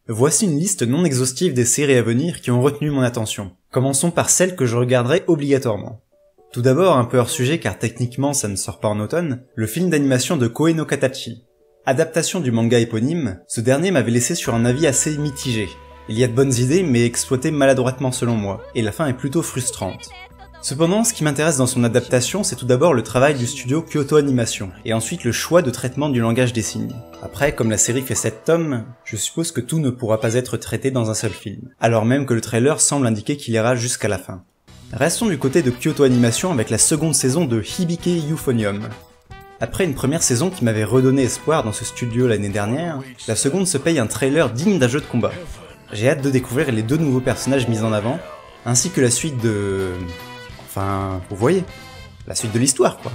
Voici une liste non exhaustive des séries à venir qui ont retenu mon attention. Commençons par celles que je regarderai obligatoirement. Tout d'abord, un peu hors sujet car techniquement ça ne sort pas en automne, le film d'animation de Koe no Katachi. Adaptation du manga éponyme, ce dernier m'avait laissé sur un avis assez mitigé. Il y a de bonnes idées mais exploitées maladroitement selon moi, et la fin est plutôt frustrante. Cependant, ce qui m'intéresse dans son adaptation, c'est tout d'abord le travail du studio Kyoto Animation, et ensuite le choix de traitement du langage des signes. Après, comme la série fait 7 tomes, je suppose que tout ne pourra pas être traité dans un seul film, alors même que le trailer semble indiquer qu'il ira jusqu'à la fin. Restons du côté de Kyoto Animation avec la seconde saison de Hibike Euphonium. Après une première saison qui m'avait redonné espoir dans ce studio l'année dernière, la seconde se paye un trailer digne d'un jeu de combat. J'ai hâte de découvrir les 2 nouveaux personnages mis en avant, ainsi que la suite de... Enfin, vous voyez, la suite de l'histoire, quoi.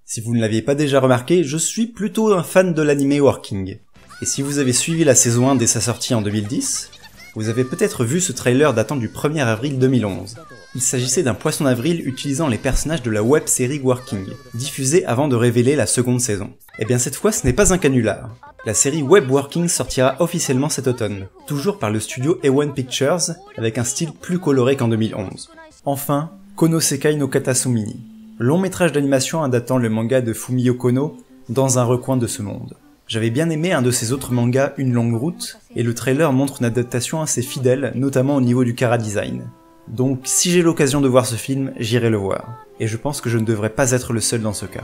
Si vous ne l'aviez pas déjà remarqué, je suis plutôt un fan de l'anime Working. Et si vous avez suivi la saison 1 dès sa sortie en 2010, vous avez peut-être vu ce trailer datant du 1er avril 2011. Il s'agissait d'un poisson d'avril utilisant les personnages de la web-série Working, diffusée avant de révéler la seconde saison. Et bien cette fois ce n'est pas un canular. La série Web Working sortira officiellement cet automne, toujours par le studio A1 Pictures, avec un style plus coloré qu'en 2011. Enfin, Konosekai no Katasumini, long métrage d'animation adaptant le manga de Fumio Kono dans un recoin de ce monde. J'avais bien aimé un de ses autres mangas, Une longue route, et le trailer montre une adaptation assez fidèle, notamment au niveau du chara-design. Donc si j'ai l'occasion de voir ce film, j'irai le voir. Et je pense que je ne devrais pas être le seul dans ce cas.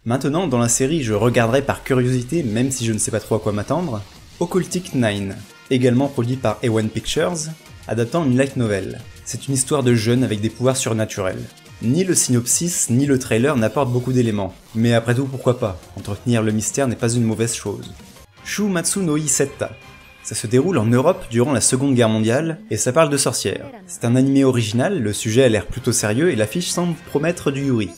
Maintenant, dans la série, je regarderai par curiosité, même si je ne sais pas trop à quoi m'attendre, Occultic 9, également produit par A1 Pictures, adaptant une light novel. C'est une histoire de jeunes avec des pouvoirs surnaturels. Ni le synopsis, ni le trailer n'apportent beaucoup d'éléments, mais après tout pourquoi pas, entretenir le mystère n'est pas une mauvaise chose. Shumatsu no Isetta. Ça se déroule en Europe durant la Seconde Guerre mondiale, et ça parle de sorcières. C'est un animé original, le sujet a l'air plutôt sérieux et l'affiche semble promettre du yuri.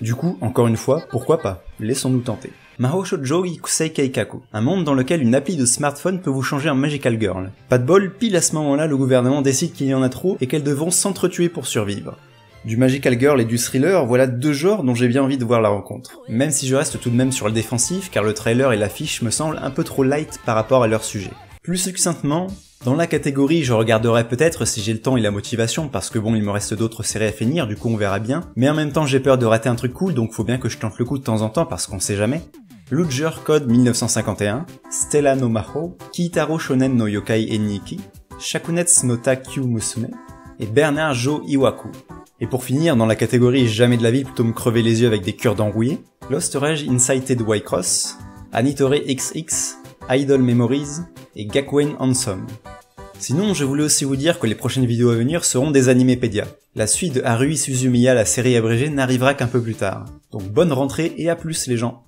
Du coup, encore une fois, pourquoi pas, laissons-nous tenter. Mahou Shoujo Ikusei Keikaku, un monde dans lequel une appli de smartphone peut vous changer en Magical Girl. Pas de bol, pile à ce moment-là le gouvernement décide qu'il y en a trop et qu'elles devront s'entretuer pour survivre. Du Magical Girl et du thriller, voilà 2 genres dont j'ai bien envie de voir la rencontre. Même si je reste tout de même sur le défensif car le trailer et l'affiche me semblent un peu trop light par rapport à leur sujet. Plus succinctement, dans la catégorie je regarderai peut-être si j'ai le temps et la motivation parce que bon il me reste d'autres séries à finir, du coup on verra bien, mais en même temps j'ai peur de rater un truc cool donc faut bien que je tente le coup de temps en temps parce qu'on sait jamais. Luger Code 1951, Stella no Maho, Kiitaro Shonen no Yokai Eniki, Shakunetsu no Takyu Musume, et Bernard Jo Iwaku. Et pour finir, dans la catégorie jamais de la vie plutôt me crever les yeux avec des cure-dents rouillés, Lost Rage Incited White-Cross, Anitore XX, Idol Memories, et Gakuen Handsome. Sinon, je voulais aussi vous dire que les prochaines vidéos à venir seront des animépédias. La suite de Harui Suzumiya, la série abrégée, n'arrivera qu'un peu plus tard. Donc bonne rentrée et à plus les gens.